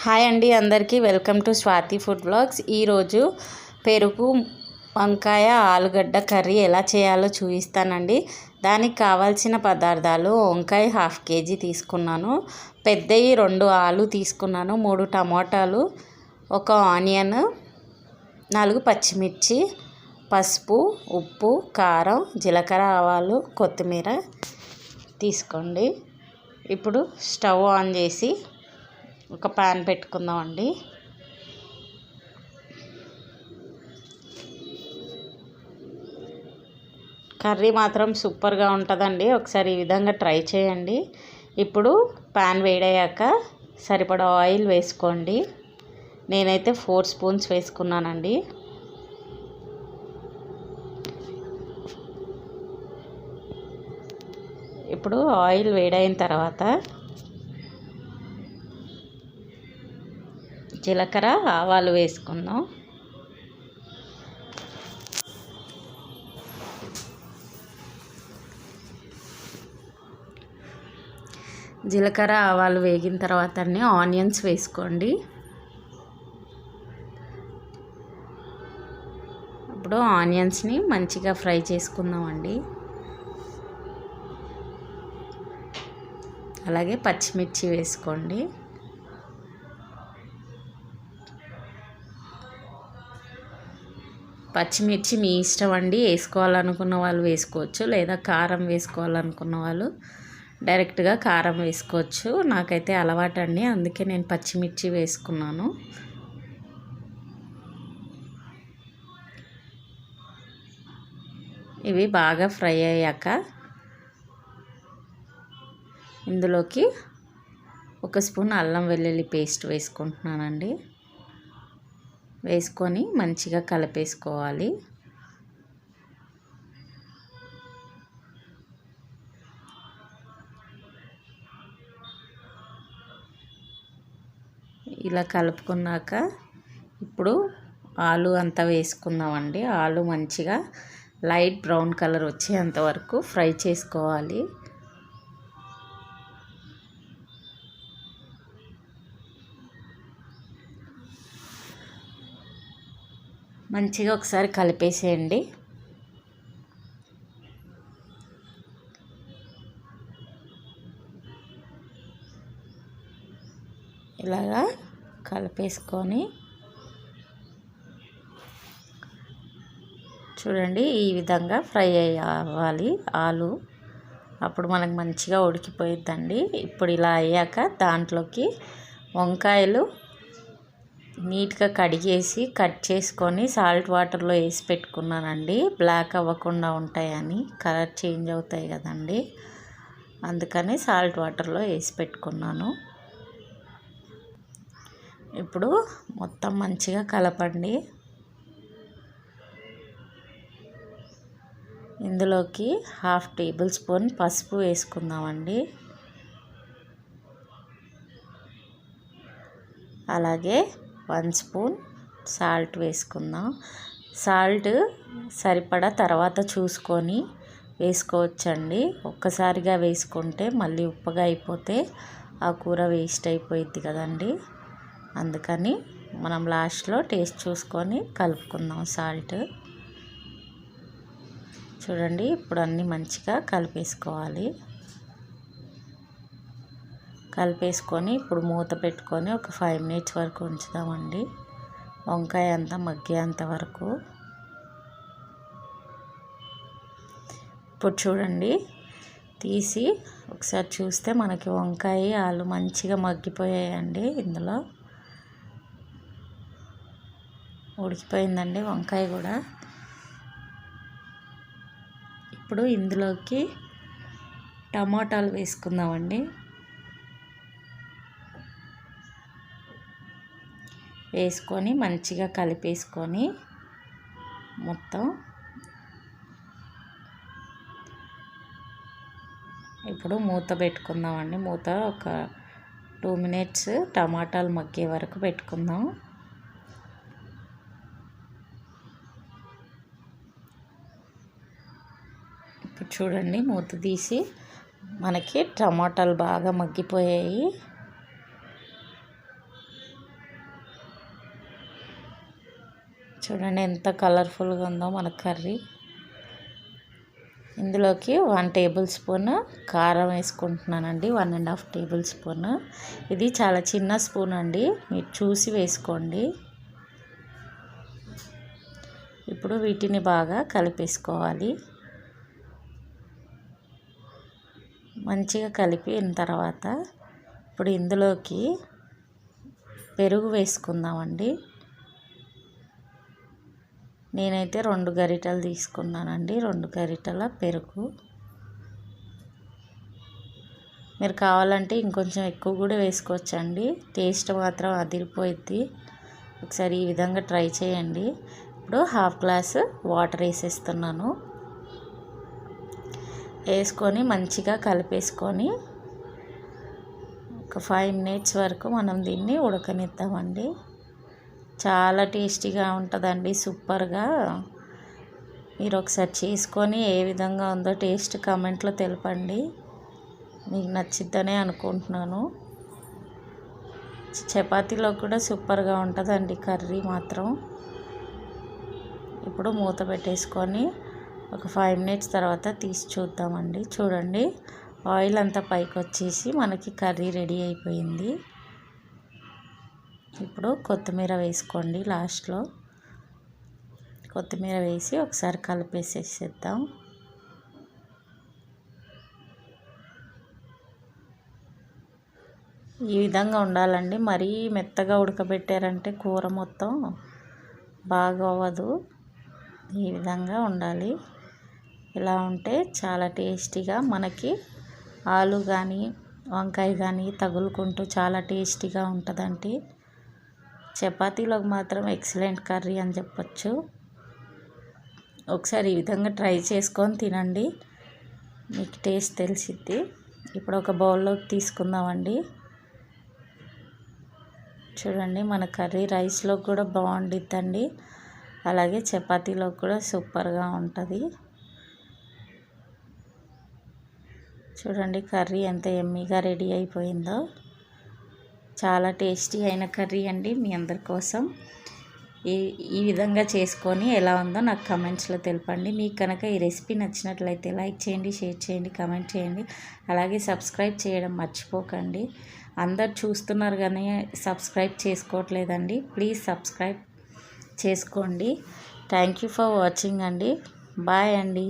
Hi అండి, అందరికీ welcome to Swathi food blogs. ఈరోజు పెరుగు వంకాయ ఆలుగడ్డ కర్రీ ఎలా చేయాలో చూపిస్తానండి. దానికి కావాల్సిన పదార్థాలు: వంకాయ 1/2 kg తీసుకున్నాను, పెద్దవి 2 ఆలు తీసుకున్నాను, 3 టమాటాలు, 1 ఆనియన్, 4 పచ్చిమిర్చి, పసుపు, ఉప్పు, కారం, జీలకర్ర, ఆవాలు, కొత్తిమీర తీసుకోండి. ఇప్పుడు స్టవ్ ఆన్ చేసి ఒక ప్యాన్ పెట్టుకుందామండి. కర్రీ మాత్రం సూపర్గా ఉంటుందండి, ఒకసారి ఈ విధంగా ట్రై చేయండి. ఇప్పుడు ప్యాన్ వేడయ్యాక సరిపడా ఆయిల్ వేసుకోండి. నేనైతే 4 స్పూన్స్ వేసుకున్నానండి. ఇప్పుడు ఆయిల్ వేడైన తర్వాత జీలకర్ర, ఆవాలు వేసుకుందాం. జీలకర్ర ఆవాలు వేగిన తర్వాత ఆనియన్స్ వేసుకోండి. ఇప్పుడు ఆనియన్స్ని మంచిగా ఫ్రై చేసుకుందామండి. అలాగే పచ్చిమిర్చి వేసుకోండి. పచ్చిమిర్చి మీ ఇష్టం అండి, వేసుకోవాలనుకున్న వాళ్ళు వేసుకోవచ్చు, లేదా కారం వేసుకోవాలనుకున్న వాళ్ళు డైరెక్ట్గా కారం వేసుకోవచ్చు. నాకైతే అలవాటు అండి, అందుకే నేను పచ్చిమిర్చి వేసుకున్నాను. ఇవి బాగా ఫ్రై అయ్యాక ఇందులోకి 1 స్పూన్ అల్లం వెల్లుల్లి పేస్ట్ వేసుకుంటున్నానండి. వేసుకొని మంచిగా కలిపేసుకోవాలి. ఇలా కలుపుకున్నాక ఇప్పుడు ఆలు అంతా వేసుకుందామండి. ఆలు మంచిగా లైట్ బ్రౌన్ కలర్ వచ్చేంత వరకు ఫ్రై చేసుకోవాలి. మంచిగా ఒకసారి కలిపేసేయండి. ఇలాగా కలిపేసుకొని చూడండి, ఈ విధంగా ఫ్రై అవ్వాలి ఆలు. అప్పుడు మనకు మంచిగా ఉడికిపోయిద్దండి. ఇప్పుడు ఇలా అయ్యాక దాంట్లోకి వంకాయలు నీట్గా కడిగేసి కట్ చేసుకొని సాల్ట్ వాటర్లో వేసి పెట్టుకున్నానండి. బ్లాక్ అవ్వకుండా ఉంటాయని, కలర్ చేంజ్ అవుతాయి కదండి, అందుకని సాల్ట్ వాటర్లో వేసి పెట్టుకున్నాను. ఇప్పుడు మొత్తం మంచిగా కలపండి. ఇందులోకి 1/2 టేబుల్ స్పూన్ పసుపు వేసుకుందామండి. అలాగే 1 స్పూన్ సాల్ట్ వేసుకుందాం. సాల్ట్ సరిపడా తర్వాత చూసుకొని వేసుకోవచ్చండి. ఒక్కసారిగా వేసుకుంటే మళ్ళీ ఉప్పుగా అయిపోతే ఆ కూర వేస్ట్ అయిపోయిద్ది కదండి, అందుకని మనం లాస్ట్లో టేస్ట్ చూసుకొని కలుపుకుందాం సాల్ట్. చూడండి, ఇప్పుడు అన్నీ మంచిగా కలిపేసుకోవాలి. కలిపేసుకొని ఇప్పుడు మూత పెట్టుకొని ఒక 5 మినిట్స్ వరకు ఉంచుదామండి, వంకాయ అంతా మగ్గేంత వరకు. ఇప్పుడు చూడండి, తీసి ఒకసారి చూస్తే మనకి వంకాయ ఆలు మంచిగా మగ్గిపోయాయండి. ఇందులో ఉడికిపోయిందండి వంకాయ కూడా. ఇప్పుడు ఇందులోకి టమాటాలు వేసుకుందామండి. వేసుకొని మంచిగా కలిపేసుకొని మొత్తం ఇప్పుడు మూత పెట్టుకుందామండి. మూత ఒక 2 మినిట్స్ టమాటాలు మగ్గే వరకు పెట్టుకుందాం. ఇప్పుడు చూడండి, మూత తీసి మనకి టమాటాలు బాగా మగ్గిపోయాయి. చూడండి ఎంత కలర్ఫుల్గా ఉందో మన కర్రీ. ఇందులోకి 1 టేబుల్ స్పూన్ కారం వేసుకుంటున్నానండి, 1½ టేబుల్ స్పూన్. ఇది చాలా చిన్న స్పూన్ అండి, మీరు చూసి వేసుకోండి. ఇప్పుడు వీటిని బాగా కలిపేసుకోవాలి. మంచిగా కలిపిన తర్వాత ఇప్పుడు ఇందులోకి పెరుగు వేసుకుందామండి. నేనైతే 2 గరిటెలు తీసుకున్నానండి, 2 గరిటెల పెరుగు. మీరు కావాలంటే ఇంకొంచెం ఎక్కువ కూడా వేసుకోవచ్చండి, టేస్ట్ మాత్రం అదిరిపోయిద్ది. ఒకసారి ఈ విధంగా ట్రై చేయండి. ఇప్పుడు 1/2 గ్లాసు వాటర్ వేసేస్తున్నాను. వేసుకొని మంచిగా కలిపేసుకొని ఒక 5 మినిట్స్ వరకు మనం దీన్ని ఉడకనిద్దామండి. చాలా టేస్టీగా ఉంటుందండి, సూపర్గా. మీరు ఒకసారి చేసుకొని ఏ విధంగా ఉందో టేస్ట్ కామెంట్లో తెలపండి. మీకు నచ్చిద్దనే అనుకుంటున్నాను. చపాతీలో కూడా సూపర్గా ఉంటుందండి కర్రీ మాత్రం. ఇప్పుడు మూత పెట్టేసుకొని ఒక 5 మినిట్స్ తర్వాత తీసి చూద్దామండి. చూడండి, ఆయిల్ అంతా పైకి వచ్చేసి మనకి కర్రీ రెడీ అయిపోయింది. ఇప్పుడు కొత్తిమీర వేసుకోండి. లాస్ట్లో కొత్తిమీర వేసి ఒకసారి కలిపేసేసేద్దాం. ఈ విధంగా ఉండాలండి, మరీ మెత్తగా ఉడకబెట్టారంటే కూర మొత్తం బాగా అవ్వదు. ఈ విధంగా ఉండాలి. ఇలా ఉంటే చాలా టేస్టీగా మనకి ఆలు కానీ వంకాయ కానీ తగులుకుంటూ చాలా టేస్టీగా ఉంటుందండి. చపాతీలోకి మాత్రం ఎక్సలెంట్ కర్రీ అని చెప్పచ్చు. ఒకసారి ఈ విధంగా ట్రై చేసుకొని తినండి, మీకు టేస్ట్ తెలిసిద్ది. ఇప్పుడు ఒక బౌల్లోకి తీసుకుందామండి. చూడండి, మన కర్రీ రైస్లో కూడా బాగుండిద్దండి, అలాగే చపాతీలో కూడా సూపర్గా ఉంటుంది. చూడండి కర్రీ ఎంత యమ్మీగా రెడీ అయిపోయిందో. చాలా టేస్టీ అయిన కర్రీ అండి, మీ అందరి కోసం. ఈ విధంగా చేసుకొని ఎలా ఉందో నాకు కమెంట్స్లో తెలపండి. మీకు కనుక ఈ రెసిపీ నచ్చినట్లయితే లైక్ చేయండి, షేర్ చేయండి, కమెంట్ చేయండి. అలాగే సబ్స్క్రైబ్ చేయడం మర్చిపోకండి. అందరు చూస్తున్నారు కానీ సబ్స్క్రైబ్ చేసుకోవట్లేదండి, ప్లీజ్ సబ్స్క్రైబ్ చేసుకోండి. థ్యాంక్ యూ ఫర్ వాచింగ్ అండి. బాయ్ అండి.